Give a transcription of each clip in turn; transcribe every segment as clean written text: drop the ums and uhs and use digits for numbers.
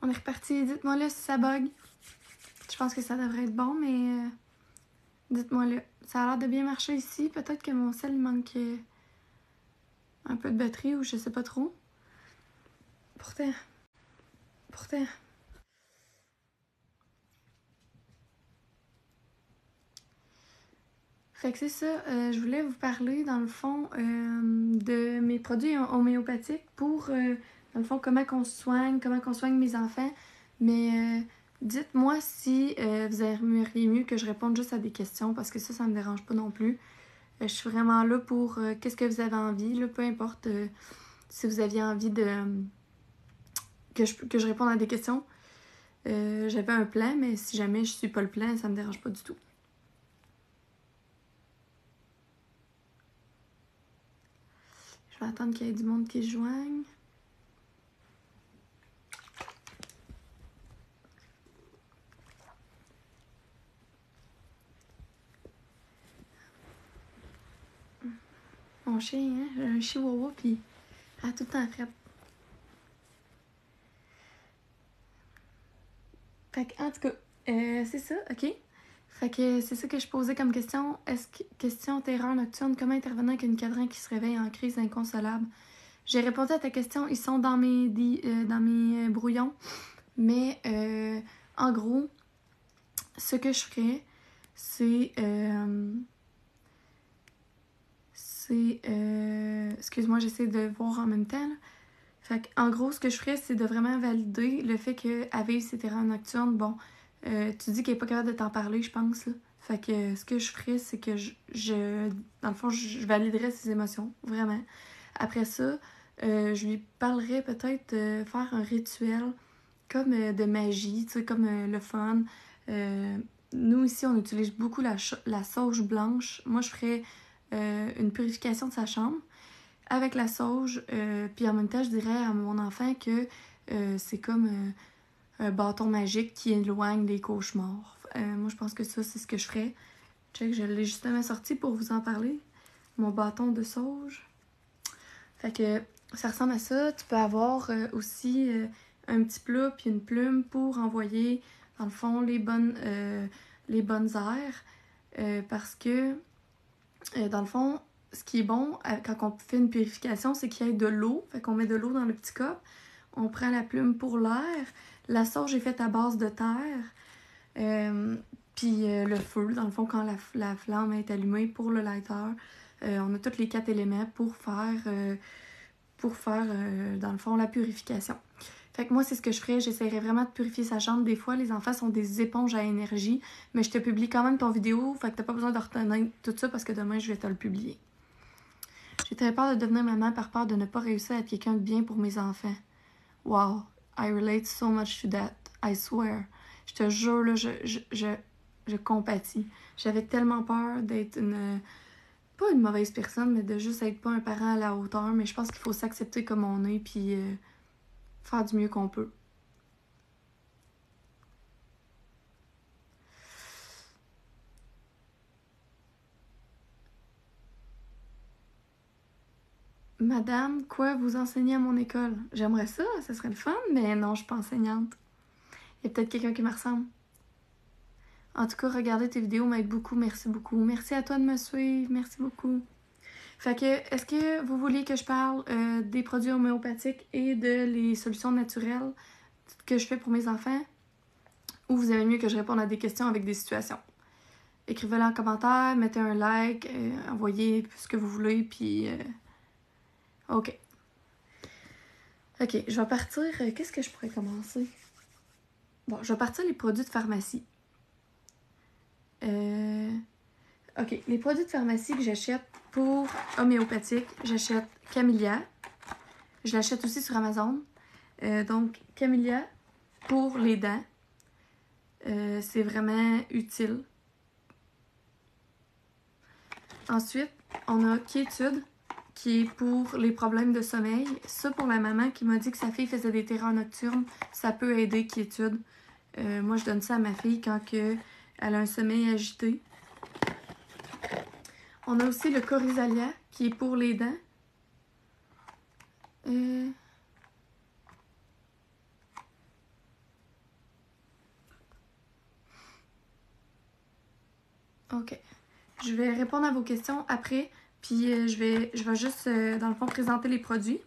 On est reparti. Dites-moi là si ça bug. Je pense que ça devrait être bon, mais dites-moi là. Ça a l'air de bien marcher ici. Peut-être que mon sel il manque un peu de batterie ou je sais pas trop. Pourtant. Fait que c'est ça, je voulais vous parler dans le fond de mes produits homéopathiques pour, dans le fond, comment qu'on soigne mes enfants. Mais dites-moi si vous aimeriez mieux que je réponde juste à des questions parce que ça me dérange pas non plus. Je suis vraiment là pour qu'est-ce que vous avez envie, là, peu importe si vous aviez envie de que je réponde à des questions. J'avais un plan, mais si jamais je suis pas le plan, ça me dérange pas du tout. Je vais attendre qu'il y ait du monde qui se joigne. Mon chien, hein? J'ai un chihuahua, puis elle a tout le temps frette. Fait que, en tout cas, c'est ça, ok? Fait que c'est ça que je posais comme question. Question terreur nocturne, comment intervenir avec une cadran qui se réveille en crise inconsolable? J'ai répondu à ta question, ils sont dans mes brouillons. Mais en gros, ce que je ferais, c'est. Excuse-moi, j'essaie de voir en même temps. Là. Fait en gros, ce que je ferais, c'est de vraiment valider le fait qu'elle vive ses terreurs nocturnes. Bon, tu dis qu'elle est pas capable de t'en parler, je pense. Là. Fait que ce que je ferais, c'est que dans le fond, je validerais ses émotions, vraiment. Après ça, je lui parlerais peut-être de faire un rituel comme de magie, tu sais, comme le fun. Nous, ici, on utilise beaucoup la sauge blanche. Moi, je ferais une purification de sa chambre avec la sauge. Puis en même temps, je dirais à mon enfant que c'est comme un bâton magique qui éloigne les cauchemars. Moi, je pense que ça, c'est ce que je ferais. Check, je l'ai justement sorti pour vous en parler. Mon bâton de sauge. Fait que ça ressemble à ça. Tu peux avoir aussi un petit plat puis une plume pour envoyer, dans le fond, les bonnes airs. Parce que, dans le fond, ce qui est bon quand on fait une purification, c'est qu'il y ait de l'eau. Fait qu'on met de l'eau dans le petit cop. On prend la plume pour l'air. La sauge est faite à base de terre. Puis le feu, dans le fond, quand la flamme est allumée pour le lighter, on a tous les 4 éléments pour faire dans le fond, la purification. Fait que moi, c'est ce que je ferais. J'essaierais vraiment de purifier sa chambre. Des fois, les enfants sont des éponges à énergie, mais je te publie quand même ton vidéo. Fait que t'as pas besoin de retenir tout ça parce que demain, je vais te le publier. J'ai très peur de devenir maman par peur de ne pas réussir à être quelqu'un de bien pour mes enfants. Wow, I relate so much to that. I swear. Je te jure, là, je compatis. J'avais tellement peur d'être pas une mauvaise personne, mais de juste être pas un parent à la hauteur. Mais je pense qu'il faut s'accepter comme on est, puis faire du mieux qu'on peut. Madame, quoi vous enseignez à mon école? J'aimerais ça serait le fun, mais non, je suis pas enseignante. Il y a peut-être quelqu'un qui me ressemble. En tout cas, regarder tes vidéos m'aide beaucoup, merci beaucoup. Merci à toi de me suivre, merci beaucoup. Fait que, est-ce que vous voulez que je parle des produits homéopathiques et de les solutions naturelles que je fais pour mes enfants? Ou vous aimez mieux que je réponde à des questions avec des situations? Écrivez-le en commentaire, mettez un like, envoyez ce que vous voulez, puis... OK. OK, je vais partir... qu'est-ce que je pourrais commencer? Bon, je vais partir les produits de pharmacie. OK, les produits de pharmacie que j'achète pour homéopathique, j'achète Camellia. Je l'achète aussi sur Amazon. Donc, Camellia pour les dents. C'est vraiment utile. Ensuite, on a Quiétude, qui est pour les problèmes de sommeil. Ça, pour la maman qui m'a dit que sa fille faisait des terreurs nocturnes, ça peut aider Quiétude. Moi, je donne ça à ma fille quand elle a un sommeil agité. On a aussi le Corizalia, qui est pour les dents. OK. Je vais répondre à vos questions après, puis je vais juste, dans le fond, présenter les produits.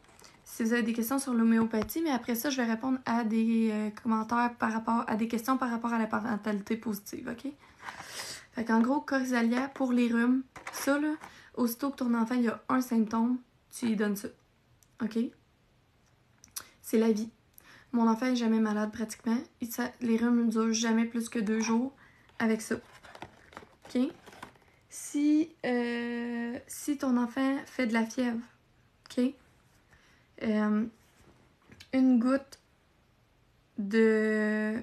Si vous avez des questions sur l'homéopathie, mais après ça, je vais répondre à des commentaires à des questions par rapport à la parentalité positive, OK? Fait qu'en gros, Corizalia, pour les rhumes, ça, là, aussitôt que ton enfant il a un symptôme, tu lui donnes ça, OK? C'est la vie. Mon enfant est jamais malade pratiquement. Les rhumes ne durent jamais plus que 2 jours avec ça, OK? Si ton enfant fait de la fièvre, OK? Une goutte de...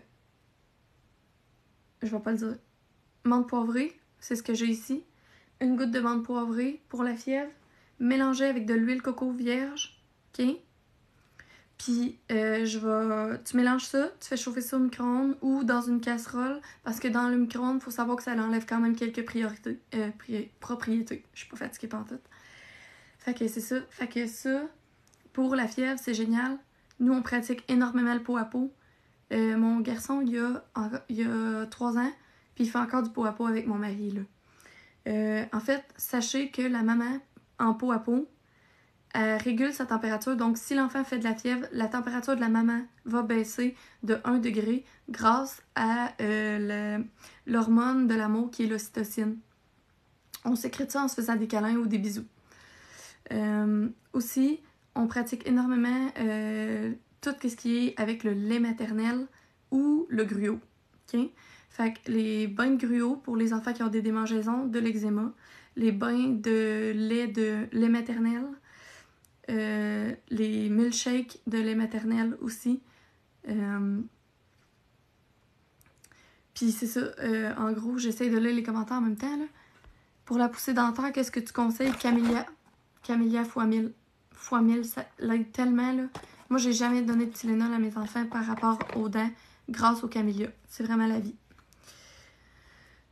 Je vais pas le dire. Menthe poivrée, c'est ce que j'ai ici. Une goutte de menthe poivrée pour la fièvre, mélangée avec de l'huile coco vierge, OK? Puis, tu mélanges ça, tu fais chauffer ça au micro-ondes ou dans une casserole, parce que dans le micro-ondes, il faut savoir que ça enlève quand même quelques propriétés. Je suis pas fatiguée pantoute. Fait que c'est ça. Fait que ça, pour la fièvre, c'est génial. Nous, on pratique énormément le pot à pot. Mon garçon, il a 3 ans, puis il fait encore du pot à pot avec mon mari, là. En fait, sachez que la maman, en pot à pot, régule sa température. Donc, si l'enfant fait de la fièvre, la température de la maman va baisser de 1 degré grâce à l'hormone de l'amour qui est l'ocytocine. On sécrète ça en se faisant des câlins ou des bisous. Aussi, on pratique énormément tout ce qui est avec le lait maternel ou le gruau. Okay? Fait que les bains de gruau pour les enfants qui ont des démangeaisons, de l'eczéma, les bains de lait maternel, les milkshakes de lait maternel aussi. Puis c'est ça, en gros, j'essaie de lire les commentaires en même temps, là. Pour la poussée dentaire, qu'est-ce que tu conseilles? Camellia fois 1000. Fois 1000, ça l'aide tellement, là. Moi, j'ai jamais donné de Tylenol à mes enfants par rapport aux dents grâce au camellia. C'est vraiment la vie.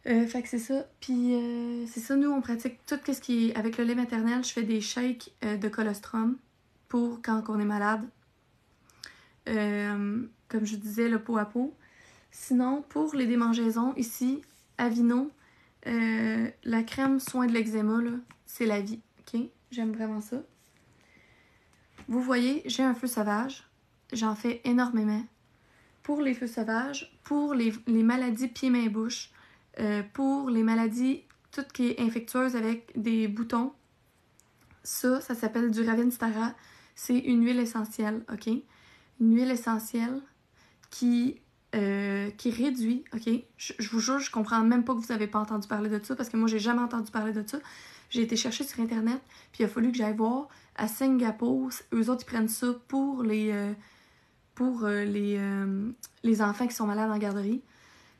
Fait que c'est ça. Puis c'est ça, nous, on pratique tout ce qui est... Avec le lait maternel, je fais des shakes de colostrum pour quand on est malade. Comme je disais, le pot à pot. Sinon, pour les démangeaisons, ici, Aveeno, la crème soin de l'eczéma, là, c'est la vie. OK? J'aime vraiment ça. Vous voyez, j'ai un feu sauvage. J'en fais énormément. Pour les feux sauvages, pour les maladies pieds-mains-bouche, pour les maladies, tout qui est infectieuse avec des boutons, ça s'appelle du Ravinstara. C'est une huile essentielle, OK? Une huile essentielle qui réduit, OK? Je vous jure, je comprends même pas que vous n'avez pas entendu parler de ça, parce que moi, j'ai jamais entendu parler de ça. J'ai été chercher sur Internet, puis il a fallu que j'aille voir à Singapour. Eux autres, ils prennent ça pour les enfants qui sont malades en garderie.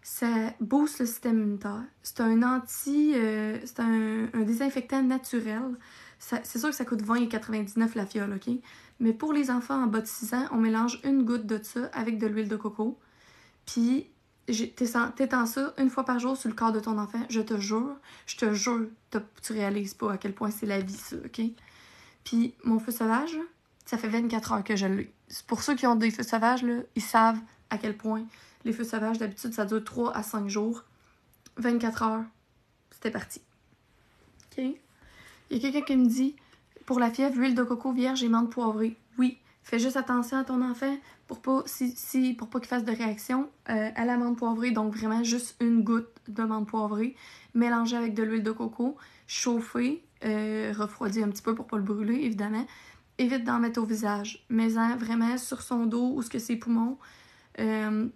Ça booste le système immunitaire. C'est un c'est un désinfectant naturel. C'est sûr que ça coûte 20,99 la fiole, OK? Mais pour les enfants en bas de 6 ans, on mélange une goutte de ça avec de l'huile de coco. Puis, t'étends ça une fois par jour sur le corps de ton enfant. Je te jure, tu réalises pas à quel point c'est la vie, ça, OK? Puis, mon feu sauvage, ça fait 24 heures que je l'ai. Pour ceux qui ont des feux sauvages, là, ils savent à quel point les feux sauvages, d'habitude, ça dure 3 à 5 jours. 24 heures, c'était parti. OK? Il y a quelqu'un qui me dit, pour la fièvre, huile de coco vierge et menthe poivrée. Oui, fais juste attention à ton enfant pour pas qu'il fasse de réaction à la menthe poivrée. Donc, vraiment, juste une goutte de menthe poivrée mélangée avec de l'huile de coco, chauffée, refroidie un petit peu pour pas le brûler, évidemment. Évite d'en mettre au visage. Mets-en vraiment sur son dos ou ses poumons.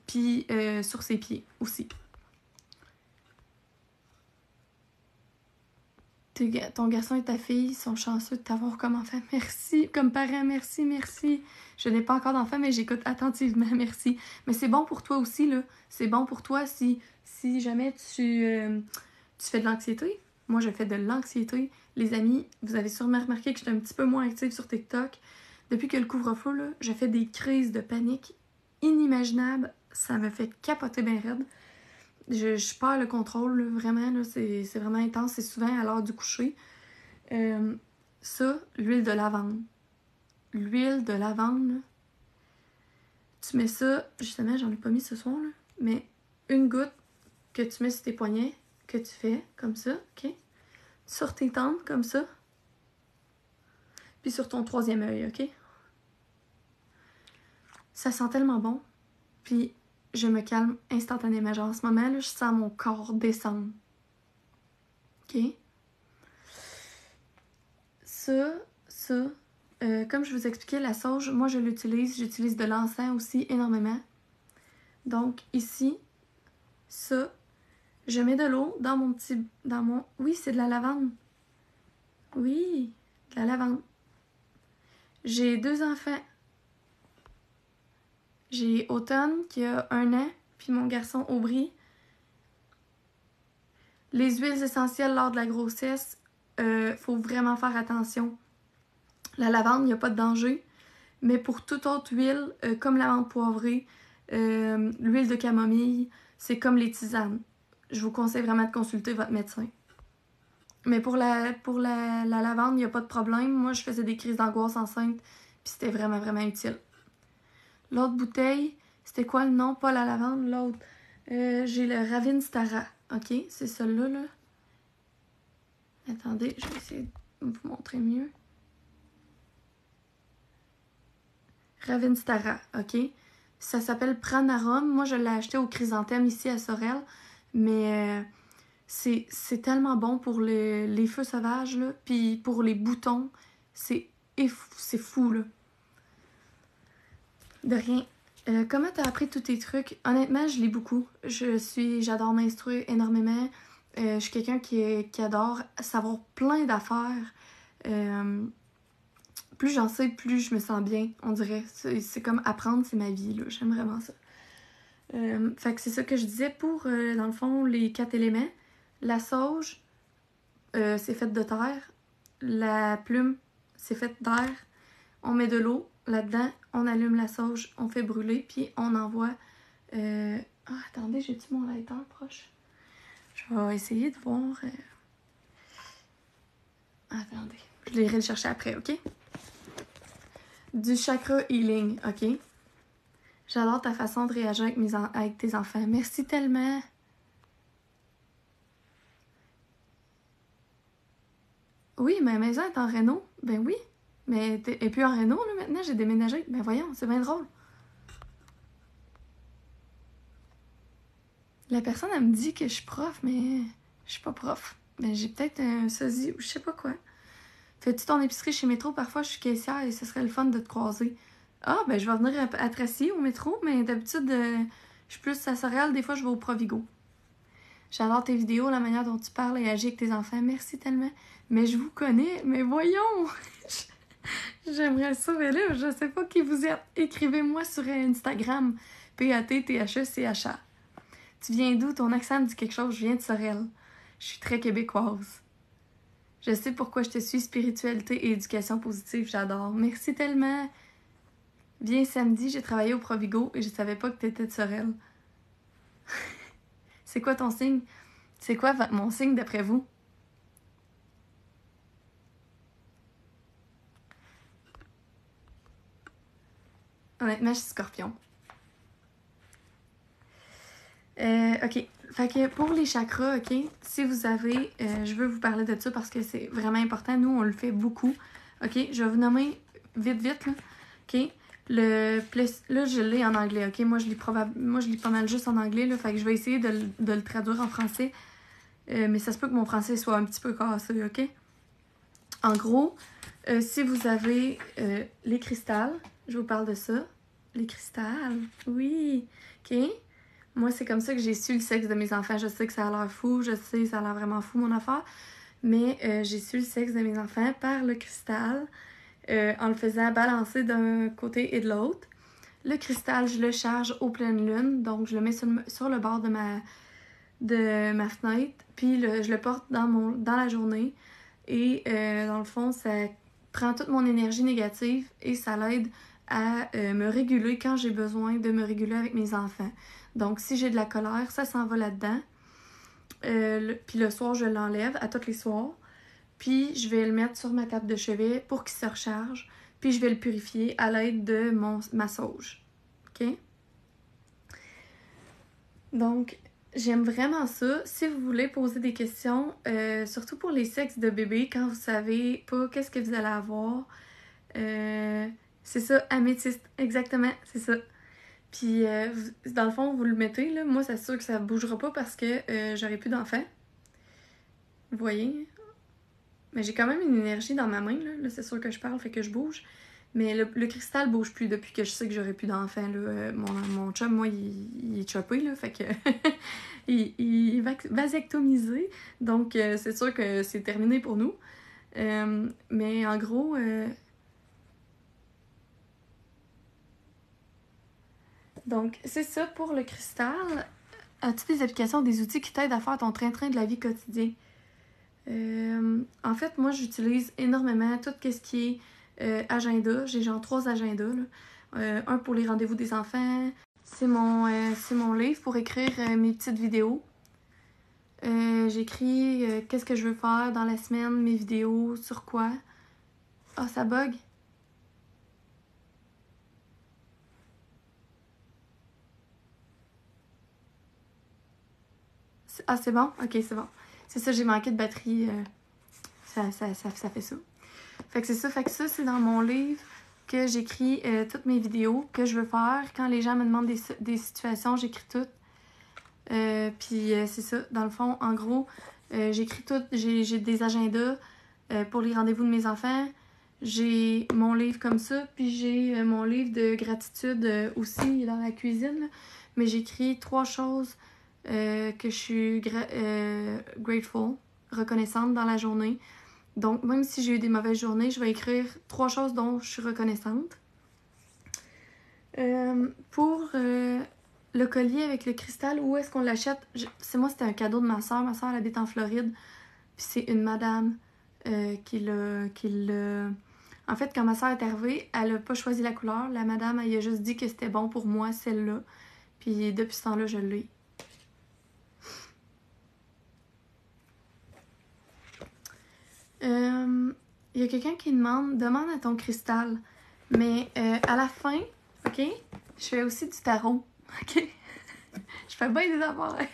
Puis sur ses pieds aussi. Ton garçon et ta fille sont chanceux de t'avoir comme enfant. Merci. Comme parent, merci. Je n'ai pas encore d'enfant, mais j'écoute attentivement. Merci. Mais c'est bon pour toi aussi, là. C'est bon pour toi si jamais tu fais de l'anxiété. Moi, je fais de l'anxiété. Les amis, vous avez sûrement remarqué que je suis un petit peu moins active sur TikTok. Depuis que le couvre-feu, là, je fais des crises de panique inimaginables. Ça me fait capoter bien raide. Je perds le contrôle, là, vraiment. Là, c'est vraiment intense. C'est souvent à l'heure du coucher. Ça, l'huile de lavande. L'huile de lavande, là, tu mets ça... Justement, j'en ai pas mis ce soir, là, mais une goutte que tu mets sur tes poignets, que tu fais, comme ça, OK? Sur tes tempes, comme ça. Puis sur ton troisième œil, OK? Ça sent tellement bon. Puis je me calme instantanément. Genre en ce moment, là, je sens mon corps descendre. OK? Ça, comme je vous expliquais, la sauge, moi je l'utilise. J'utilise de l'encens aussi énormément. Donc ici, ça, je mets de l'eau dans mon petit... Oui, c'est de la lavande. Oui, de la lavande. J'ai 2 enfants. J'ai Automne qui a 1 an, puis mon garçon Aubry. Les huiles essentielles lors de la grossesse, faut vraiment faire attention. La lavande, il n'y a pas de danger. Mais pour toute autre huile, comme la menthe poivrée, l'huile de camomille, c'est comme les tisanes. Je vous conseille vraiment de consulter votre médecin. Mais pour la lavande, il n'y a pas de problème. Moi, je faisais des crises d'angoisse enceinte, puis c'était vraiment, vraiment utile. L'autre bouteille, c'était quoi le nom? Pas la lavande, l'autre. J'ai le Ravinstara, ok? C'est celui-là, là. Attendez, je vais essayer de vous montrer mieux. Ravinstara, ok? Ça s'appelle Pranarum. Moi, je l'ai acheté au Chrysanthème ici à Sorel. Mais c'est tellement bon pour les feux sauvages, là. Puis pour les boutons, c'est fou, là. De rien. Comment t'as appris tous tes trucs? Honnêtement, je lis beaucoup. J'adore m'instruire énormément. Je suis quelqu'un qui adore savoir plein d'affaires. Plus j'en sais, plus je me sens bien, on dirait. C'est comme apprendre, c'est ma vie, là. J'aime vraiment ça. Fait que c'est ça que je disais pour, dans le fond, les 4 éléments. La sauge, c'est fait de terre. La plume, c'est fait d'air. On met de l'eau là-dedans, on allume la sauge, on fait brûler, puis on envoie... attendez, j'ai-tu mon lighter proche? Je vais essayer de voir... Attendez, je l'irai le chercher après, OK? Du chakra healing, OK? J'adore ta façon de réagir avec tes enfants. Merci tellement! Oui, ma maison est en réno. Ben oui. Mais elle est plus en réno, là, maintenant. J'ai déménagé. Ben voyons, c'est bien drôle. La personne, elle me dit que je suis prof, mais je suis pas prof. Ben j'ai peut-être un sosie ou je sais pas quoi. Fais-tu ton épicerie chez Métro? Parfois, je suis caissière et ce serait le fun de te croiser. Ah, ben je vais venir à Tracy au métro, mais d'habitude, je suis plus à Sorel. Des fois, je vais au Provigo. J'adore tes vidéos, la manière dont tu parles et agis avec tes enfants. Merci tellement. Mais je vous connais, mais voyons! J'aimerais ça, mais là, je sais pas qui vous êtes. Écrivez-moi sur Instagram. PATTHECHA. Tu viens d'où? Ton accent me dit quelque chose. Je viens de Sorel. Je suis très québécoise. Je sais pourquoi je te suis. Spiritualité et éducation positive. J'adore. Merci tellement. Viens samedi, j'ai travaillé au Provigo et je savais pas que t'étais de Sorel. C'est quoi ton signe? C'est quoi mon signe d'après vous? Honnêtement, je suis Scorpion. OK. Fait que pour les chakras, OK, si vous avez... je veux vous parler de ça parce que c'est vraiment important. Nous, on le fait beaucoup. OK, je vais vous nommer vite, là. OK. Là, je l'ai en anglais, OK? Moi, je lis pas mal juste en anglais, là. Fait que je vais essayer de le traduire en français. Mais ça se peut que mon français soit un petit peu cassé, OK? En gros, si vous avez les cristals, je vous parle de ça. Les cristals, oui. OK? Moi, c'est comme ça que j'ai su le sexe de mes enfants. Je sais que ça a l'air fou, je sais, ça a l'air vraiment fou, mon affaire. Mais j'ai su le sexe de mes enfants par le cristal, en le faisant balancer d'un côté et de l'autre. Le cristal, je le charge aux pleines lunes, donc je le mets sur le bord de ma fenêtre, puis je le porte dans la journée. Et dans le fond, ça prend toute mon énergie négative et ça l'aide à me réguler quand j'ai besoin de me réguler avec mes enfants. Donc, si j'ai de la colère, ça s'en va là-dedans. Puis le soir, je l'enlève à tous les soirs. Puis, je vais le mettre sur ma table de chevet pour qu'il se recharge. Puis, je vais le purifier à l'aide de ma sauge. OK? Donc, j'aime vraiment ça. Si vous voulez poser des questions, surtout pour les sexes de bébé, quand vous savez pas qu'est-ce que vous allez avoir, c'est ça, améthyste, exactement, c'est ça. Puis, dans le fond, vous le mettez, là. Moi, c'est sûr que ça bougera pas parce que j'aurai plus d'enfants. Vous voyez? Mais j'ai quand même une énergie dans ma main, là. Là, c'est sûr que je parle, fait que je bouge. Mais le cristal bouge plus depuis que je sais que j'aurai plus d'enfants, là. Mon chum, moi, il est chopé, là. Fait que il est vasectomisé. Donc, c'est sûr que c'est terminé pour nous. Mais en gros... Donc, c'est ça pour le cristal. As-tu des applications, des outils qui t'aident à faire ton train-train de la vie quotidien? En fait, moi, j'utilise énormément tout ce qui est agenda. J'ai genre 3 agendas, là. Un pour les rendez-vous des enfants. C'est mon livre pour écrire mes petites vidéos. J'écris qu'est-ce que je veux faire dans la semaine, mes vidéos, sur quoi. Ah, ça bug. Ah, c'est bon? Ok, c'est bon. C'est ça, j'ai manqué de batterie. Ça fait ça. Fait que c'est ça. Fait que ça, c'est dans mon livre que j'écris toutes mes vidéos que je veux faire. Quand les gens me demandent des situations, j'écris toutes. Puis c'est ça. Dans le fond, en gros, j'écris tout. J'ai des agendas pour les rendez-vous de mes enfants. J'ai mon livre comme ça. Puis j'ai mon livre de gratitude aussi dans la cuisine. Là. Mais j'écris 3 choses que je suis grateful, reconnaissante dans la journée. Donc, même si j'ai eu des mauvaises journées, je vais écrire 3 choses dont je suis reconnaissante. Pour le collier avec le cristal, où est-ce qu'on l'achète? Moi, c'était un cadeau de ma soeur. Ma soeur, elle habite en Floride. Puis c'est une madame qui l'a... En fait, quand ma soeur est arrivée, elle n'a pas choisi la couleur. La madame, elle a juste dit que c'était bon pour moi, celle-là. Puis depuis ce temps-là, je l'ai. Il y a quelqu'un qui demande à ton cristal. Mais à la fin, ok, je fais aussi du tarot. Ok? Je fais bien des affaires.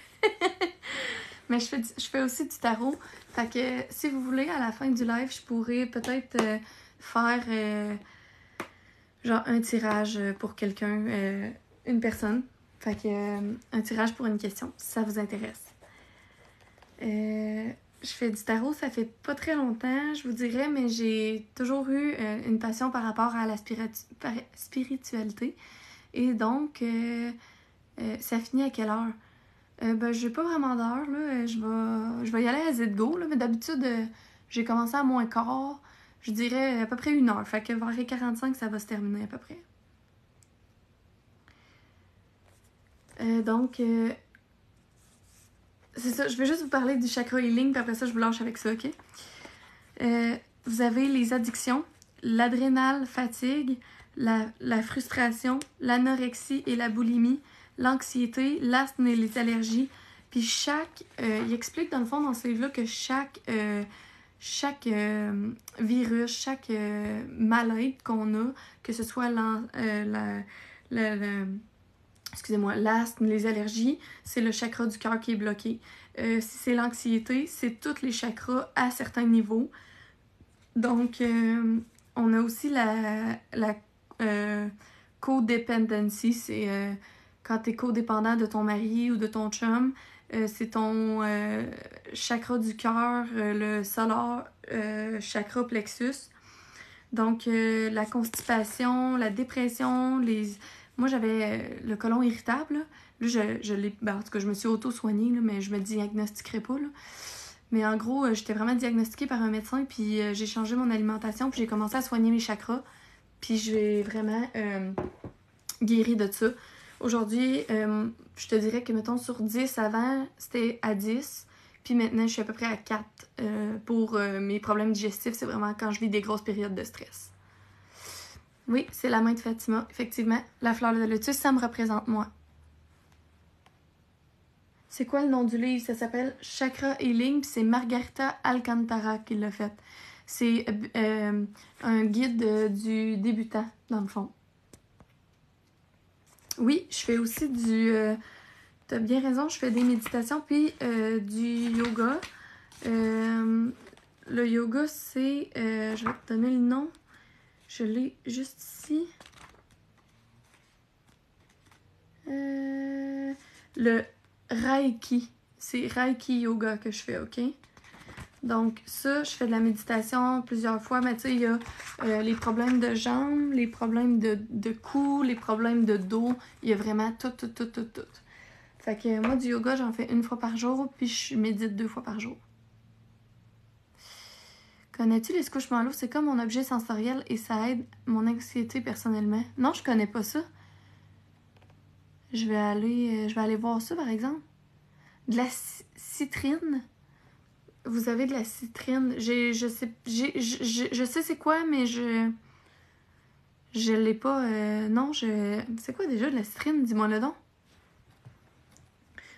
Mais je fais aussi du tarot. Fait que si vous voulez, à la fin du live, je pourrais peut-être faire genre un tirage pour quelqu'un, une personne. Fait que un tirage pour une question, si ça vous intéresse. Je fais du tarot, ça fait pas très longtemps, je vous dirais, mais j'ai toujours eu une passion par rapport à la spiritualité. Et donc, ça finit à quelle heure? Ben, j'ai pas vraiment d'heure, là. Je vais y aller à Z-Go, là, mais d'habitude, j'ai commencé à moins quart. Je dirais à peu près 1 heure. Fait que vers les 45, ça va se terminer à peu près. Donc, c'est ça. Je vais juste vous parler du chakra healing, puis après ça, je vous lâche avec ça, ok? Vous avez les addictions, l'adrénale fatigue, la frustration, l'anorexie et la boulimie, l'anxiété, l'asthme et les allergies. Puis il explique dans le fond dans ce livre-là que chaque virus, chaque mal-être qu'on a, que ce soit excusez-moi, l'asthme, les allergies, c'est le chakra du cœur qui est bloqué. Si c'est l'anxiété, c'est tous les chakras à certains niveaux. Donc, on a aussi la codependency, c'est quand tu es codépendant de ton mari ou de ton chum, c'est ton chakra du cœur, le solar chakra plexus. Donc, la constipation, la dépression, moi j'avais le côlon irritable. Là, je l'ai. Ben, en tout cas, je me suis auto-soignée, là, mais je me diagnostiquerai pas. Là. Mais en gros, j'étais vraiment diagnostiquée par un médecin, puis j'ai changé mon alimentation, puis j'ai commencé à soigner mes chakras. Puis j'ai vraiment guéri de ça. Aujourd'hui, je te dirais que, mettons, sur 10 avant, c'était à 10. Puis maintenant, je suis à peu près à 4 pour mes problèmes digestifs. C'est vraiment quand je vis des grosses périodes de stress. Oui, c'est la main de Fatima, effectivement. La fleur de lotus, ça me représente moi. C'est quoi le nom du livre? Ça s'appelle Chakra Healing, puis c'est Margarita Alcantara qui l'a fait. C'est un guide du débutant, dans le fond. Oui, je fais aussi t'as bien raison, je fais des méditations puis du yoga. Le yoga, c'est... je vais te donner le nom. Je l'ai juste ici. Le Reiki. C'est Reiki Yoga que je fais, OK? Donc ça, je fais de la méditation plusieurs fois, mais tu sais, il y a les problèmes de jambes, les problèmes de cou, les problèmes de dos. Il y a vraiment tout. Fait que moi, du yoga, j'en fais 1 fois par jour, puis je médite 2 fois par jour. Connais-tu les squishmallows? C'est comme mon objet sensoriel et ça aide mon anxiété personnellement. Non, je connais pas ça. Je vais aller voir ça, par exemple. De la citrine. Vous avez de la citrine. Je sais c'est quoi, mais je l'ai pas. Non, c'est quoi déjà de la citrine? Dis-moi le don.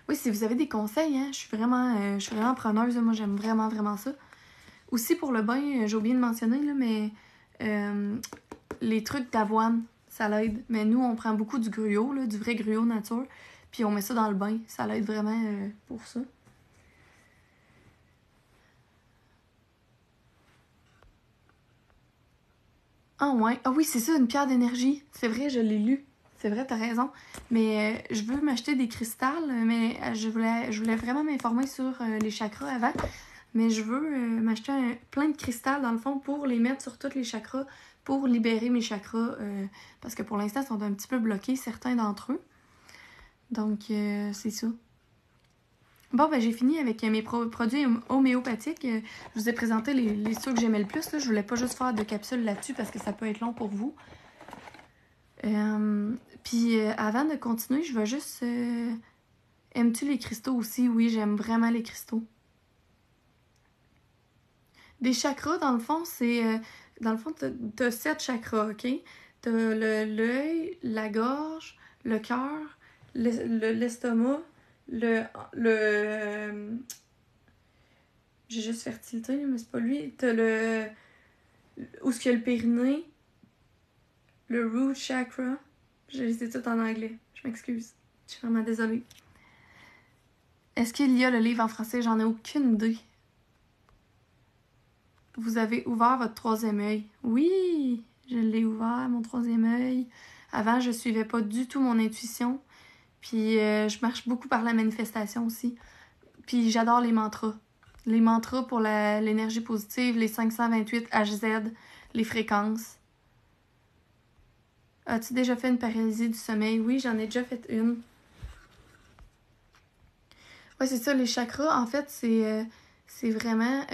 Oui, si vous avez des conseils, hein, je suis vraiment preneuse. Moi, j'aime vraiment ça. Aussi pour le bain, j'ai oublié de mentionner, là, mais les trucs d'avoine, ça l'aide. Mais nous, on prend beaucoup du gruau, là, du vrai gruau nature, puis on met ça dans le bain. Ça l'aide vraiment pour ça. Ah ouais. Ah oui, c'est ça, une pierre d'énergie. C'est vrai, je l'ai lu. C'est vrai, t'as raison. Mais je veux m'acheter des cristals, mais je voulais vraiment m'informer sur les chakras avant. Mais je veux m'acheter plein de cristals, dans le fond, pour les mettre sur tous les chakras, pour libérer mes chakras. Parce que pour l'instant, ils sont un petit peu bloqués, certains d'entre eux. Donc, c'est ça. Bon, ben j'ai fini avec mes produits homéopathiques. Je vous ai présenté les ceux que j'aimais le plus. Là. Je voulais pas juste faire de capsules là-dessus parce que ça peut être long pour vous. Puis avant de continuer, je vais juste... Aimes-tu les cristaux aussi? Oui, j'aime vraiment les cristaux. Des chakras, dans le fond, c'est... dans le fond, t'as 7 chakras, OK? T'as l'œil, la gorge, le cœur, l'estomac, j'ai juste fertilité, mais c'est pas lui. T'as où est-ce qu'il y a le périnée, le root chakra. Je les ai tout en anglais. Je m'excuse. Je suis vraiment désolée. Est-ce qu'il y a le livre en français? J'en ai aucune idée. Vous avez ouvert votre 3e œil. Oui, je l'ai ouvert, mon 3e œil. Avant, je suivais pas du tout mon intuition. Puis, je marche beaucoup par la manifestation aussi. Puis, j'adore les mantras. Les mantras pour l'énergie positive, les 528 HZ, les fréquences. As-tu déjà fait une paralysie du sommeil? Oui, j'en ai déjà fait une. Ouais, c'est ça, les chakras, en fait, c'est vraiment,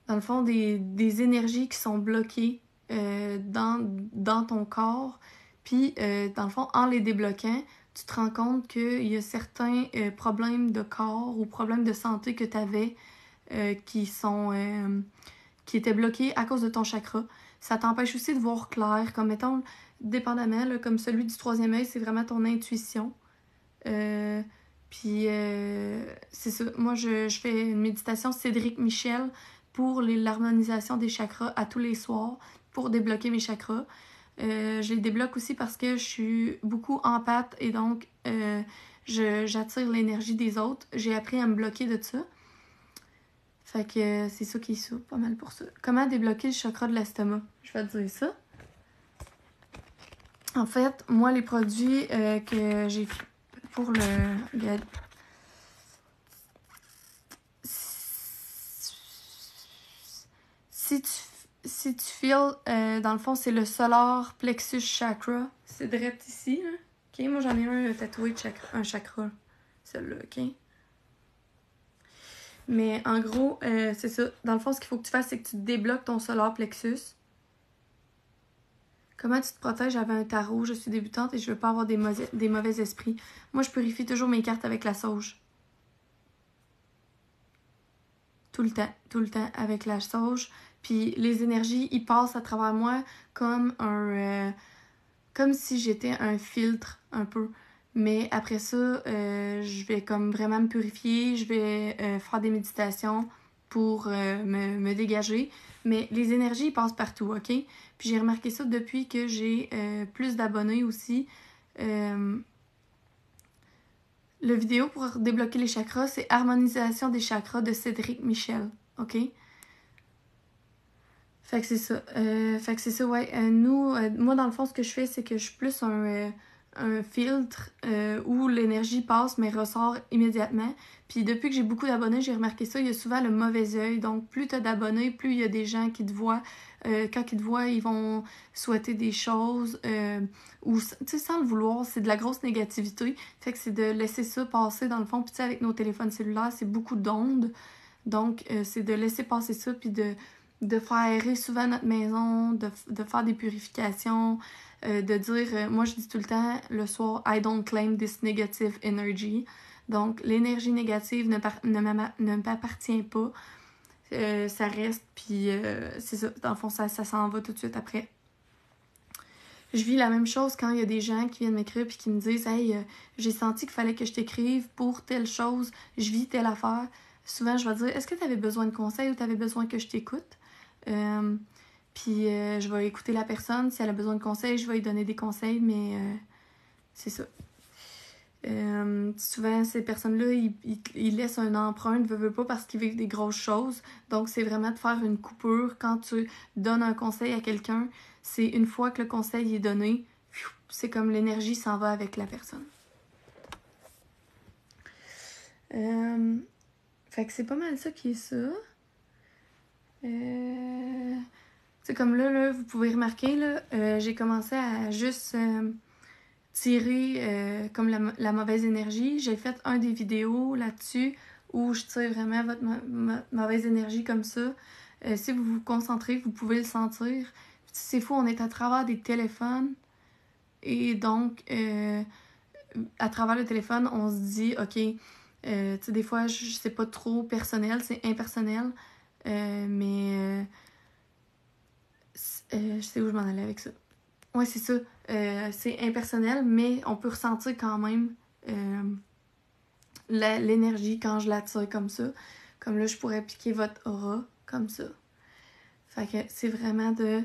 dans le fond, des énergies qui sont bloquées dans ton corps. Puis, dans le fond, en les débloquant, tu te rends compte qu'il y a certains problèmes de corps ou problèmes de santé que tu avais qui étaient bloqués à cause de ton chakra. Ça t'empêche aussi de voir clair, comme mettons, dépendamment, là, comme celui du 3e œil, c'est vraiment ton intuition. Puis c'est ça. Moi, je fais une méditation Cédric Michel pour l'harmonisation des chakras à tous les soirs pour débloquer mes chakras. Je les débloque aussi parce que je suis beaucoup empathe et donc j'attire l'énergie des autres. J'ai appris à me bloquer de ça. Fait que c'est ça qui est ça, pas mal pour ça. Comment débloquer le chakra de l'estomac? Je vais te dire ça. En fait, moi, les produits que j'ai pour si tu files, dans le fond, c'est le solar plexus chakra. C'est direct ici, hein? OK, moi, j'en ai un tatoué de un chakra. Celui-là, OK? Mais en gros, c'est ça. Dans le fond, ce qu'il faut que tu fasses, c'est que tu débloques ton solar plexus. Comment tu te protèges avec un tarot? Je suis débutante et je veux pas avoir des mauvais esprits. Moi, je purifie toujours mes cartes avec la sauge. Tout le temps, avec la sauge. Puis les énergies, ils passent à travers moi comme comme si j'étais un filtre, un peu. Mais après ça, je vais comme vraiment me purifier, je vais faire des méditations pour me dégager. Mais les énergies, ils passent partout, OK? Puis j'ai remarqué ça depuis que j'ai plus d'abonnés aussi. Le vidéo pour débloquer les chakras, c'est Harmonisation des chakras de Cédric Michel. OK? Fait que c'est ça. Ouais. Moi, dans le fond, ce que je fais, c'est que je suis plus un filtre où l'énergie passe mais ressort immédiatement. Puis depuis que j'ai beaucoup d'abonnés, j'ai remarqué ça, il y a souvent le mauvais œil. Donc, plus tu as d'abonnés, plus il y a des gens qui te voient. Quand ils te voient, ils vont souhaiter des choses ou, tu sais, sans le vouloir, c'est de la grosse négativité. Fait que c'est de laisser ça passer dans le fond. Puis, tu sais, avec nos téléphones cellulaires, c'est beaucoup d'ondes. Donc, c'est de laisser passer ça, puis de faire aérer souvent notre maison, de faire des purifications, de dire, moi je dis tout le temps le soir, I don't claim this negative energy. Donc, l'énergie négative ne m'appartient pas. Ça reste, puis c'est ça. Dans le fond, ça s'en va tout de suite après. Je vis la même chose quand il y a des gens qui viennent m'écrire puis qui me disent Hey, j'ai senti qu'il fallait que je t'écrive pour telle chose, je vis telle affaire. Souvent, je vais dire Est-ce que tu avais besoin de conseils ou tu avais besoin que je t'écoute Puis je vais écouter la personne. Si elle a besoin de conseils, je vais lui donner des conseils, mais c'est ça. Souvent, ces personnes-là, ils laissent une empreinte, veut pas, parce qu'ils vivent des grosses choses. Donc, c'est vraiment de faire une coupure. Quand tu donnes un conseil à quelqu'un, c'est une fois que le conseil est donné, c'est comme l'énergie s'en va avec la personne. Fait que c'est pas mal ça qui est ça. C'est comme là, vous pouvez remarquer, là, j'ai commencé à juste tirer comme la mauvaise énergie. J'ai fait un des vidéos là-dessus où je tire vraiment votre mauvaise énergie comme ça. Si vous vous concentrez, vous pouvez le sentir. C'est fou, on est à travers des téléphones et donc à travers le téléphone, on se dit ok, tu sais, des fois c'est pas trop personnel, c'est impersonnel, mais je sais où je m'en allais avec ça. Ouais, c'est ça. C'est impersonnel, mais on peut ressentir quand même l'énergie quand je la tire comme ça. Comme là, je pourrais piquer votre aura comme ça. Fait que c'est vraiment de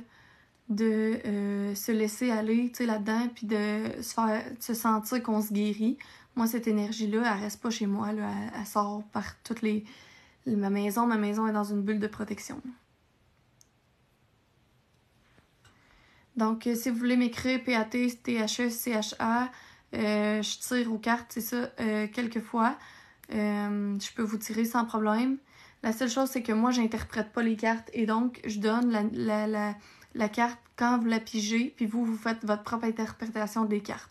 se laisser aller, tu sais, là-dedans, puis de se sentir qu'on se guérit. Moi, cette énergie-là, elle reste pas chez moi, là, elle sort par toutes les... Ma maison est dans une bulle de protection. Donc, si vous voulez m'écrire PAT-THE-CHA, je tire aux cartes, c'est ça, quelques fois. Je peux vous tirer sans problème. La seule chose, c'est que moi, j'interprète pas les cartes et donc, je donne la carte quand vous la pigez, puis vous faites votre propre interprétation des cartes.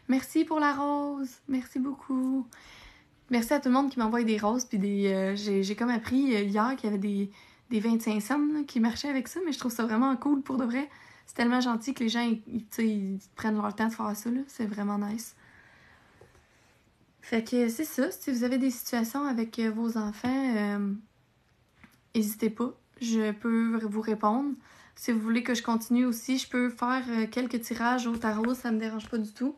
Merci pour la rose. Merci beaucoup. Merci à tout le monde qui m'envoie des roses, puis j'ai comme appris hier qu'il y avait des 25 cents là, qui marchaient avec ça, mais je trouve ça vraiment cool pour de vrai. C'est tellement gentil que les gens ils prennent leur temps de faire ça, là. C'est vraiment nice. Fait que c'est ça. Si vous avez des situations avec vos enfants, n'hésitez pas. Je peux vous répondre. Si vous voulez que je continue aussi, je peux faire quelques tirages au tarot, ça me dérange pas du tout.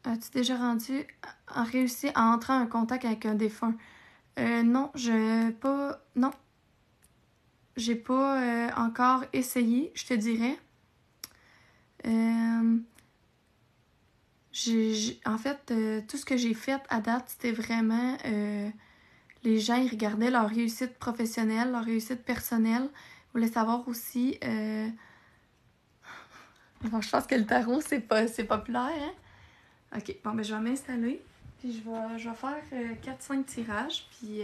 As-tu déjà réussi à entrer en contact avec un défunt? Non, non. J'ai pas encore essayé, je te dirais. En fait, tout ce que j'ai fait à date, c'était vraiment... les gens, ils regardaient leur réussite professionnelle, leur réussite personnelle. Ils voulaient savoir aussi... Bon, je pense que le tarot, c'est populaire, hein? Ok, bon, ben je vais m'installer. Puis je vais faire 4-5 tirages. Puis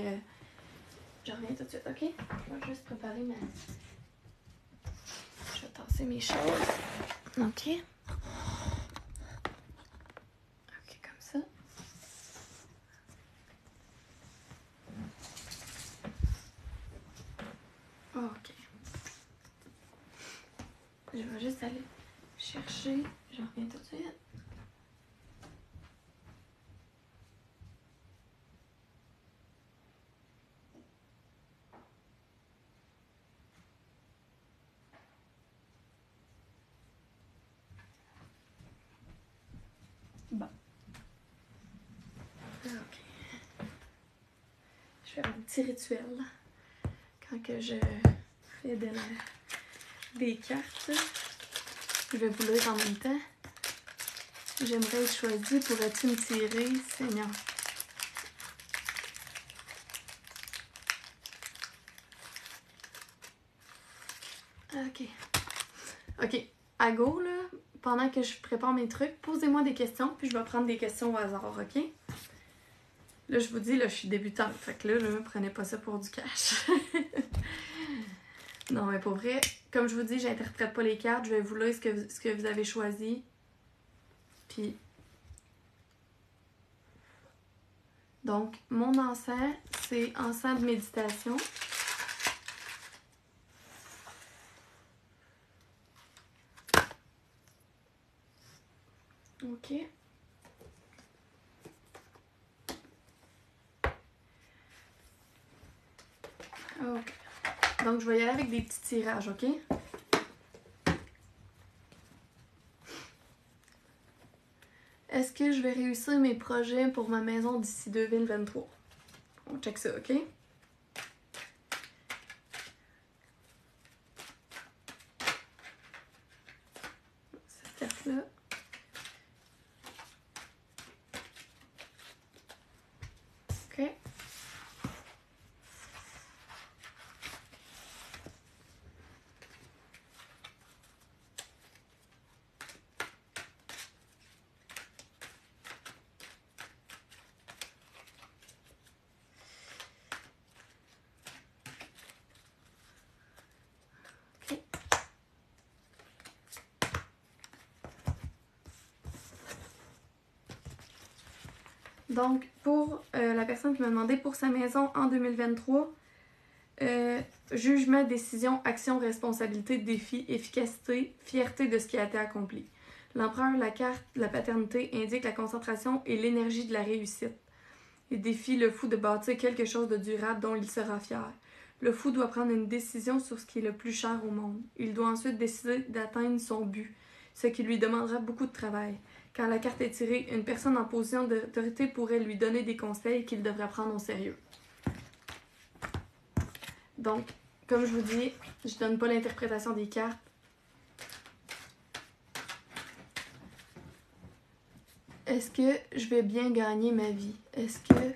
je reviens tout de suite, ok? Je vais juste préparer ma... Je vais tasser mes choses. Ok. Ok, comme ça. Ok. Je vais juste aller chercher. Je reviens tout de suite. Bon. Ok. Je fais un petit rituel quand que je fais de des cartes. Je vais vous lire en même temps. J'aimerais être choisie. Pourrais-tu me tirer, Seigneur? Ok. Ok. À go, là, pendant que je prépare mes trucs, posez-moi des questions, puis je vais prendre des questions au hasard, ok? Là, je vous dis, là, je suis débutante. Fait que là, prenez pas ça pour du cash. Non, mais pour vrai, comme je vous dis, j'interprète pas les cartes. Je vais vous lire ce que vous avez choisi. Puis... Donc, mon encens, c'est encens de méditation. Ok. Ok. Donc, je vais y aller avec des petits tirages, ok? Est-ce que je vais réussir mes projets pour ma maison d'ici 2023? On check ça, ok? Cette carte-là. Ok. Donc, pour la personne qui m'a demandé pour sa maison en 2023, jugement, décision, action, responsabilité, défi, efficacité, fierté de ce qui a été accompli. L'empereur, la carte, la paternité indique la concentration et l'énergie de la réussite. Il défie le fou de bâtir quelque chose de durable dont il sera fier. Le fou doit prendre une décision sur ce qui est le plus cher au monde. Il doit ensuite décider d'atteindre son but, ce qui lui demandera beaucoup de travail. Quand la carte est tirée, une personne en position d'autorité pourrait lui donner des conseils qu'il devrait prendre au sérieux. Donc, comme je vous dis, je ne donne pas l'interprétation des cartes. Est-ce que je vais bien gagner ma vie? Est-ce que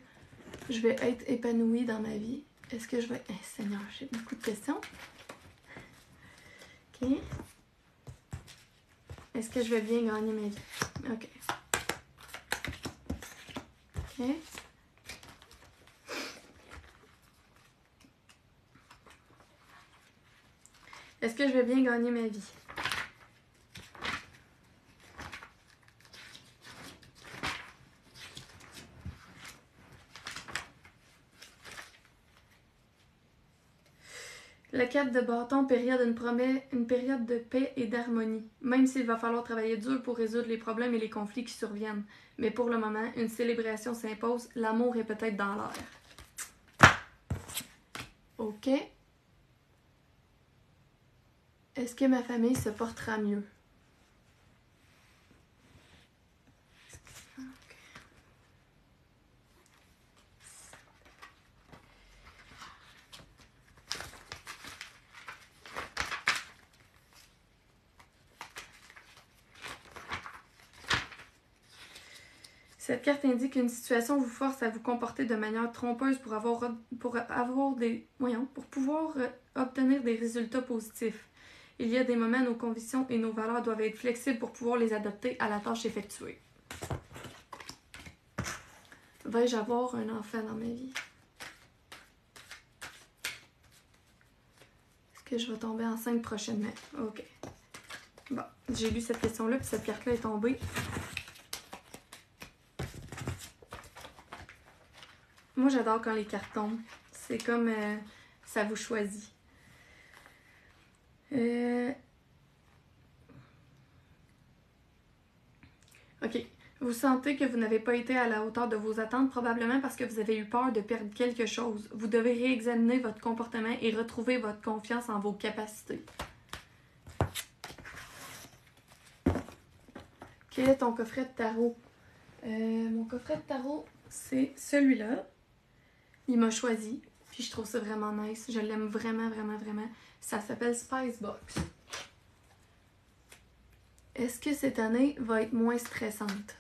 je vais être épanouie dans ma vie? Est-ce que je vais... Seigneur, j'ai beaucoup de questions. Ok. Est-ce que je vais bien gagner ma vie? Ok. Ok. Est-ce que je vais bien gagner ma vie? La carte de bâton, période promet une période de paix et d'harmonie, même s'il va falloir travailler dur pour résoudre les problèmes et les conflits qui surviennent. Mais pour le moment, une célébration s'impose, l'amour est peut-être dans l'air. Ok. Est-ce que ma famille se portera mieux? Cette carte indique qu'une situation vous force à vous comporter de manière trompeuse pour pouvoir obtenir des résultats positifs. Il y a des moments où nos convictions et nos valeurs doivent être flexibles pour pouvoir les adapter à la tâche effectuée. Vais-je avoir un enfant dans ma vie? Est-ce que je vais tomber enceinte prochainement? Ok. Bon, j'ai lu cette question-là, puis cette carte-là est tombée. Moi, j'adore quand les cartes tombent. C'est comme ça vous choisit. Ok. Vous sentez que vous n'avez pas été à la hauteur de vos attentes, probablement parce que vous avez eu peur de perdre quelque chose. Vous devez réexaminer votre comportement et retrouver votre confiance en vos capacités. Quel est ton coffret de tarot? Mon coffret de tarot, c'est celui-là. Il m'a choisi, puis je trouve ça vraiment nice. Je l'aime vraiment, vraiment, vraiment. Ça s'appelle Spice Box. Est-ce que cette année va être moins stressante?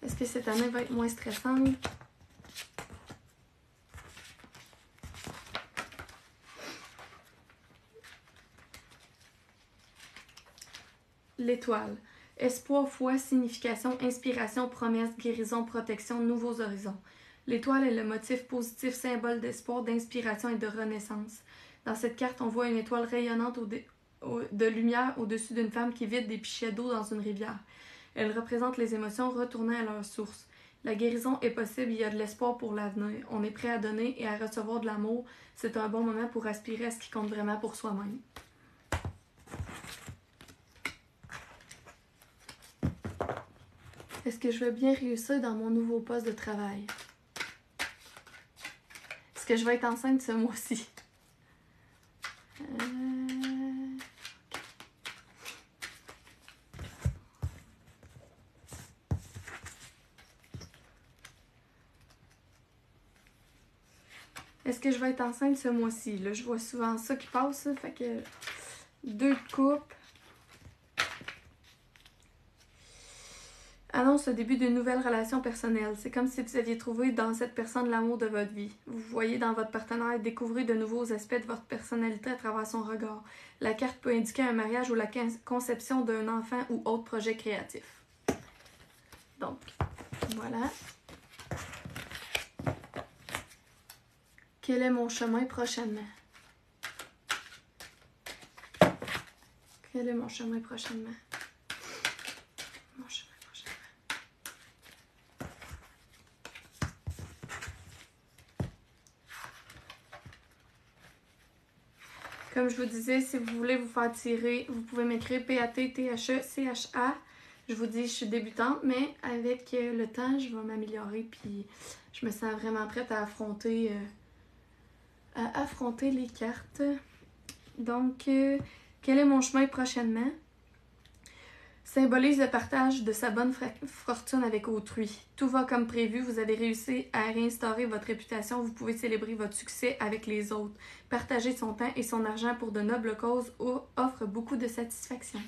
Est-ce que cette année va être moins stressante? L'étoile. Espoir, foi, signification, inspiration, promesse, guérison, protection, nouveaux horizons. L'étoile est le motif positif, symbole d'espoir, d'inspiration et de renaissance. Dans cette carte, on voit une étoile rayonnante de lumière au-dessus d'une femme qui vide des pichets d'eau dans une rivière. Elle représente les émotions retournées à leur source. La guérison est possible, il y a de l'espoir pour l'avenir. On est prêt à donner et à recevoir de l'amour. C'est un bon moment pour aspirer à ce qui compte vraiment pour soi-même. Est-ce que je vais bien réussir dans mon nouveau poste de travail? Est-ce que je vais être enceinte ce mois-ci? Est-ce que je vais être enceinte ce mois-ci? Là, je vois souvent ça qui passe, ça, fait que 2 de coupe. Annonce le début d'une nouvelle relation personnelle. C'est comme si vous aviez trouvé dans cette personne l'amour de votre vie. Vous voyez dans votre partenaire découvrir de nouveaux aspects de votre personnalité à travers son regard. La carte peut indiquer un mariage ou la conception d'un enfant ou autre projet créatif. Donc, voilà. Quel est mon chemin prochainement? Quel est mon chemin prochainement? Mon chemin prochainement. Comme je vous disais, si vous voulez vous faire tirer, vous pouvez m'écrire PATTHECHA. Je vous dis, je suis débutante, mais avec le temps, je vais m'améliorer. Puis je me sens vraiment prête à affronter les cartes. Donc, quel est mon chemin prochainement? Symbolise le partage de sa bonne fortune avec autrui. Tout va comme prévu, vous avez réussi à réinstaurer votre réputation, vous pouvez célébrer votre succès avec les autres. Partager son temps et son argent pour de nobles causes offre beaucoup de satisfaction.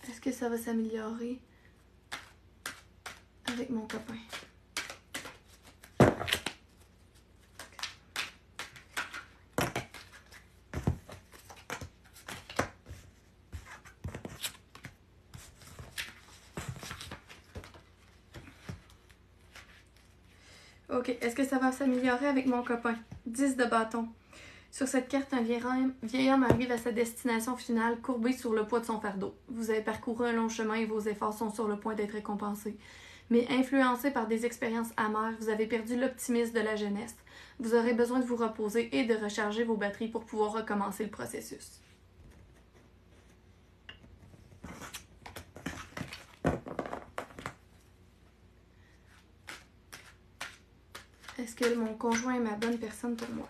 Est-ce que ça va s'améliorer avec mon copain? Ok, est-ce que ça va s'améliorer avec mon copain? 10 de bâton. Sur cette carte, un vieil homme arrive à sa destination finale, courbé sur le poids de son fardeau. Vous avez parcouru un long chemin et vos efforts sont sur le point d'être récompensés. Mais influencé par des expériences amères, vous avez perdu l'optimisme de la jeunesse. Vous aurez besoin de vous reposer et de recharger vos batteries pour pouvoir recommencer le processus. Est-ce que mon conjoint est ma bonne personne pour moi?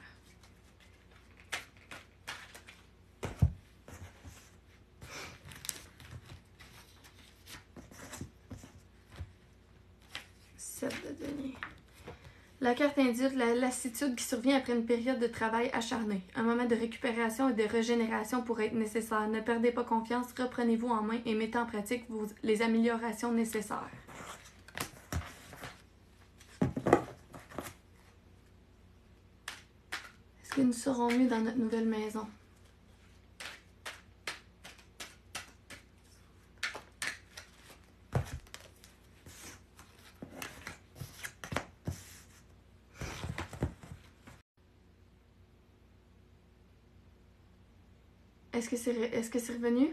De denier. La carte indique la lassitude qui survient après une période de travail acharné. Un moment de récupération et de régénération pourrait être nécessaire. Ne perdez pas confiance, reprenez-vous en main et mettez en pratique les améliorations nécessaires. Est-ce que nous serons mieux dans notre nouvelle maison? Est-ce que c'est revenu?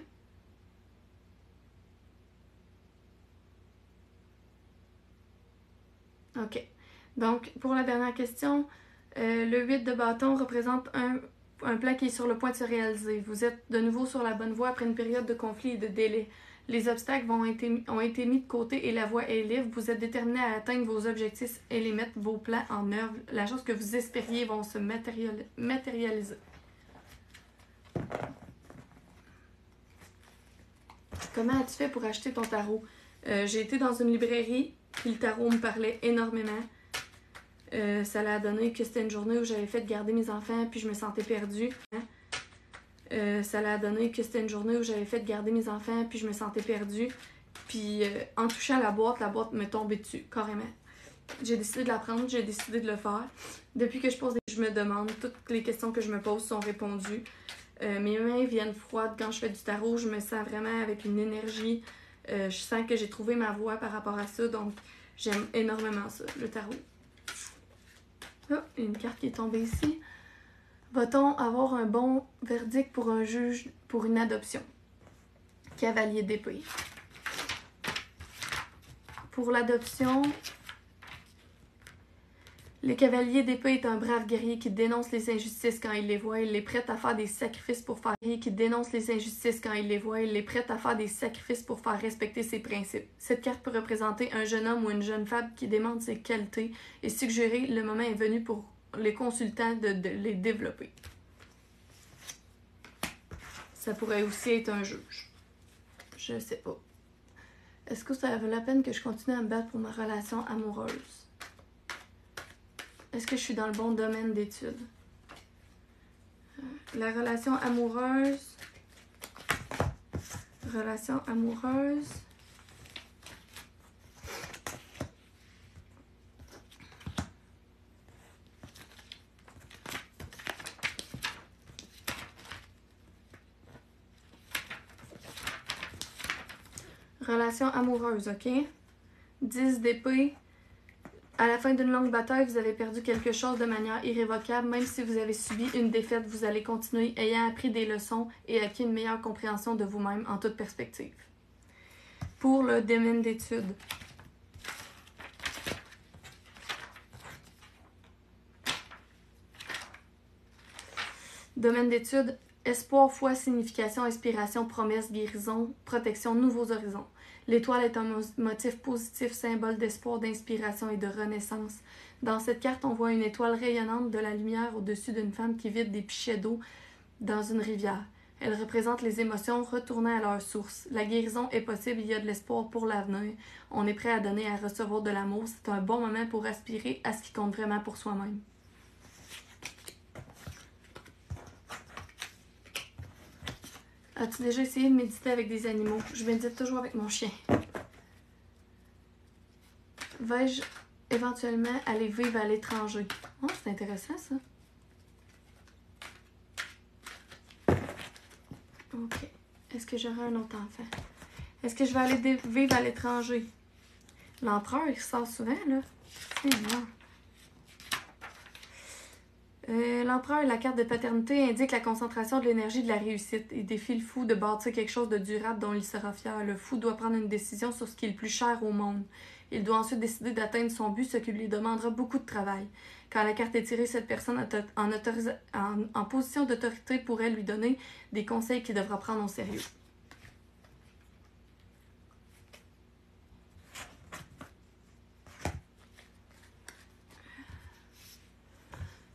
Ok. Donc, pour la dernière question, le 8 de bâton représente un plan qui est sur le point de se réaliser. Vous êtes de nouveau sur la bonne voie après une période de conflit et de délai. Les obstacles ont été mis de côté et la voie est libre. Vous êtes déterminé à atteindre vos objectifs et les mettre vos plans en œuvre. La chose que vous espériez vont se matérialiser. Comment as-tu fait pour acheter ton tarot? J'ai été dans une librairie, puis le tarot me parlait énormément. Ça l'a donné que c'était une journée où j'avais fait garder mes enfants, puis je me sentais perdue. Ça l'a donné que c'était une journée où j'avais fait garder mes enfants, puis je me sentais perdue. Puis en touchant la boîte me tombait dessus, carrément. J'ai décidé de la prendre, j'ai décidé de le faire. Depuis que je me demande, toutes les questions que je me pose sont répondues. Mes mains viennent froides quand je fais du tarot, je me sens vraiment avec une énergie. Je sens que j'ai trouvé ma voie par rapport à ça, donc j'aime énormément ça, le tarot. Oh, une carte qui est tombée ici. Va-t-on avoir un bon verdict pour un juge pour une adoption? Cavalier d'épée. Pour l'adoption, le cavalier d'épée est un brave guerrier qui dénonce les injustices quand il les voit. Il est prêt à faire des sacrifices pour faire respecter ses principes. Cette carte peut représenter un jeune homme ou une jeune femme qui demande ses qualités et suggérer le moment est venu pour les consultants de les développer. Ça pourrait aussi être un juge. Je sais pas. Est-ce que ça vaut la peine que je continue à me battre pour ma relation amoureuse? Est-ce que je suis dans le bon domaine d'études? La relation amoureuse. Relation amoureuse. Relation amoureuse, ok? 10 d'épée. À la fin d'une longue bataille, vous avez perdu quelque chose de manière irrévocable. Même si vous avez subi une défaite, vous allez continuer ayant appris des leçons et acquis une meilleure compréhension de vous-même en toute perspective. Pour le domaine d'études. Domaine d'études, espoir, foi, signification, inspiration, promesse, guérison, protection, nouveaux horizons. L'étoile est un motif positif, symbole d'espoir, d'inspiration et de renaissance. Dans cette carte, on voit une étoile rayonnante de la lumière au-dessus d'une femme qui vide des pichets d'eau dans une rivière. Elle représente les émotions retournant à leur source. La guérison est possible, il y a de l'espoir pour l'avenir. On est prêt à donner et à recevoir de l'amour. C'est un bon moment pour aspirer à ce qui compte vraiment pour soi-même. As-tu déjà essayé de méditer avec des animaux? Je médite toujours avec mon chien. Vais-je éventuellement aller vivre à l'étranger? Oh, c'est intéressant ça. Ok. Est-ce que j'aurai un autre enfant? Est-ce que je vais aller vivre à l'étranger? L'empereur, il sort souvent, là. C'est énorme. L'empereur et la carte de paternité indiquent la concentration de l'énergie de la réussite. Il défie le fou de bâtir quelque chose de durable dont il sera fier. Le fou doit prendre une décision sur ce qui est le plus cher au monde. Il doit ensuite décider d'atteindre son but, ce qui lui demandera beaucoup de travail. Quand la carte est tirée, cette personne en position d'autorité pourrait lui donner des conseils qu'il devra prendre au sérieux.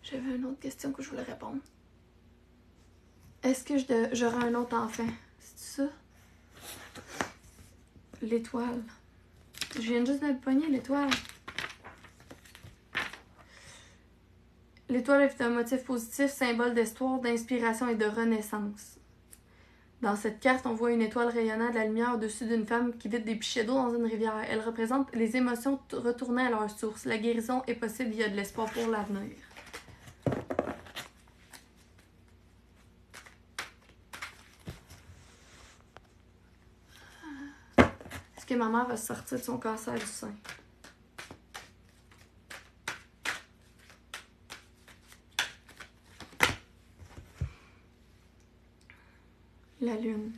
J'avais une autre question que je voulais répondre. Est-ce que j'aurai un autre enfant? C'est ça? L'étoile. Je viens juste de me pogner, l'étoile. L'étoile est un motif positif, symbole d'espoir, d'inspiration et de renaissance. Dans cette carte, on voit une étoile rayonnant de la lumière au-dessus d'une femme qui vide des pichets d'eau dans une rivière. Elle représente les émotions retournées à leur source. La guérison est possible, il y a de l'espoir pour l'avenir. Est-ce que ma mère va sortir de son cancer du sein? La lune.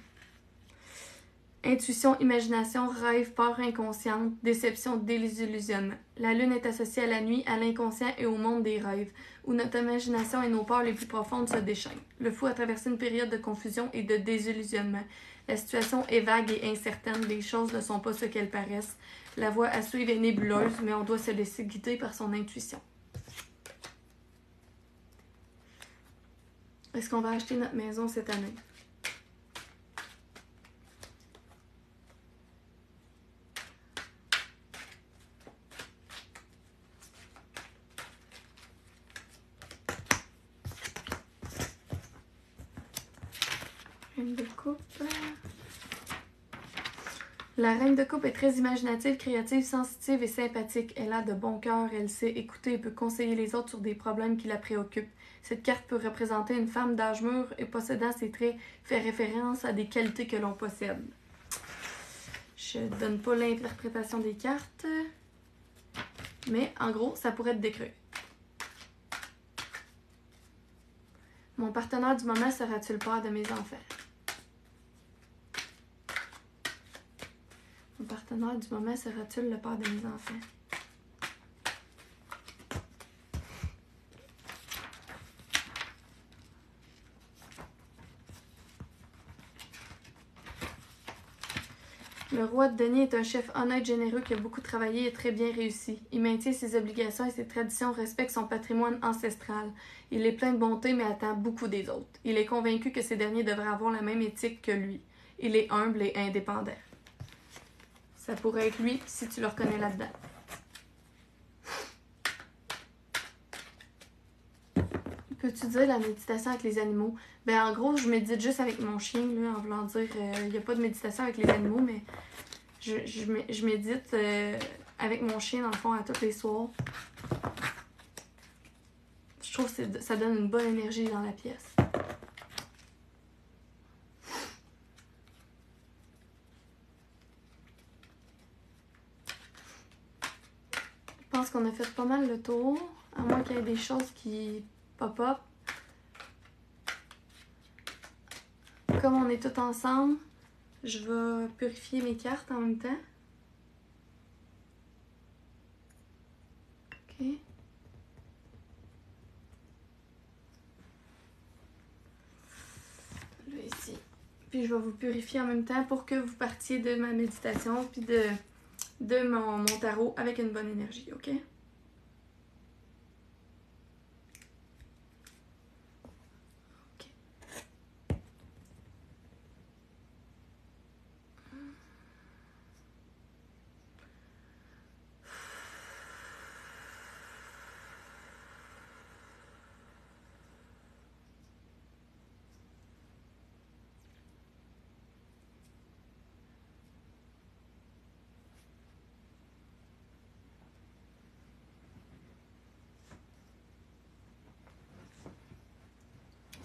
Intuition, imagination, rêve, peur inconsciente, déception, désillusionnement. La lune est associée à la nuit, à l'inconscient et au monde des rêves, où notre imagination et nos peurs les plus profondes se déchaînent. Le fou a traversé une période de confusion et de désillusionnement. La situation est vague et incertaine, les choses ne sont pas ce qu'elles paraissent. La voie à suivre est nébuleuse, mais on doit se laisser guider par son intuition. Est-ce qu'on va acheter notre maison cette année? Reine de coupe. La reine de coupe est très imaginative, créative, sensitive et sympathique. Elle a de bon cœur, elle sait écouter et peut conseiller les autres sur des problèmes qui la préoccupent. Cette carte peut représenter une femme d'âge mûr et possédant ces traits fait référence à des qualités que l'on possède. Je ne donne pas l'interprétation des cartes, mais en gros, ça pourrait être décrit. Mon partenaire du moment sera-t-il le père de mes enfants? Mon partenaire du moment sera-t-il le père de mes enfants? Le roi de denier est un chef honnête, généreux, qui a beaucoup travaillé et très bien réussi. Il maintient ses obligations et ses traditions, respecte son patrimoine ancestral. Il est plein de bonté mais attend beaucoup des autres. Il est convaincu que ces derniers devraient avoir la même éthique que lui. Il est humble et indépendant. Ça pourrait être lui si tu le reconnais là-dedans. Peux-tu dire la méditation avec les animaux? Ben en gros, je médite juste avec mon chien, là, en voulant dire, il n'y a pas de méditation avec les animaux, mais je médite avec mon chien, dans le fond, à tous les soirs. Je trouve que ça donne une bonne énergie dans la pièce. Je pense qu'on a fait pas mal le tour, à moins qu'il y ait des choses qui pop-up. Comme on est tous ensemble, je vais purifier mes cartes en même temps. Ok. Là, ici. Puis je vais vous purifier en même temps pour que vous partiez de ma méditation puis de mon tarot avec une bonne énergie, ok?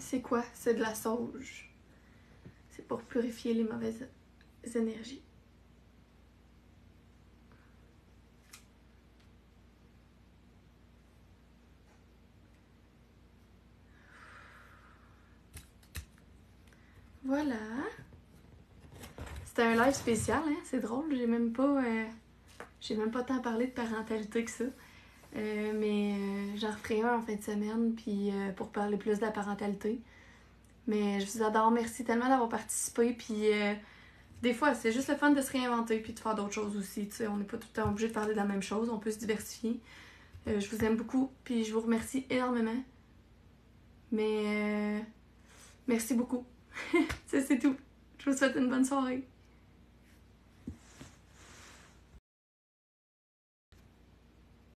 C'est quoi? C'est de la sauge. C'est pour purifier les mauvaises énergies. Voilà. C'était un live spécial, hein? C'est drôle, j'ai même pas tant parlé de parentalité que ça. Mais j'en referai un en fin de semaine puis pour parler plus de la parentalité. Mais je vous adore, merci tellement d'avoir participé. Puis des fois, c'est juste le fun de se réinventer puis de faire d'autres choses aussi. Tu sais, on n'est pas tout le temps obligé de parler de la même chose, on peut se diversifier. Je vous aime beaucoup puis je vous remercie énormément. Mais merci beaucoup. C'est tout. Je vous souhaite une bonne soirée.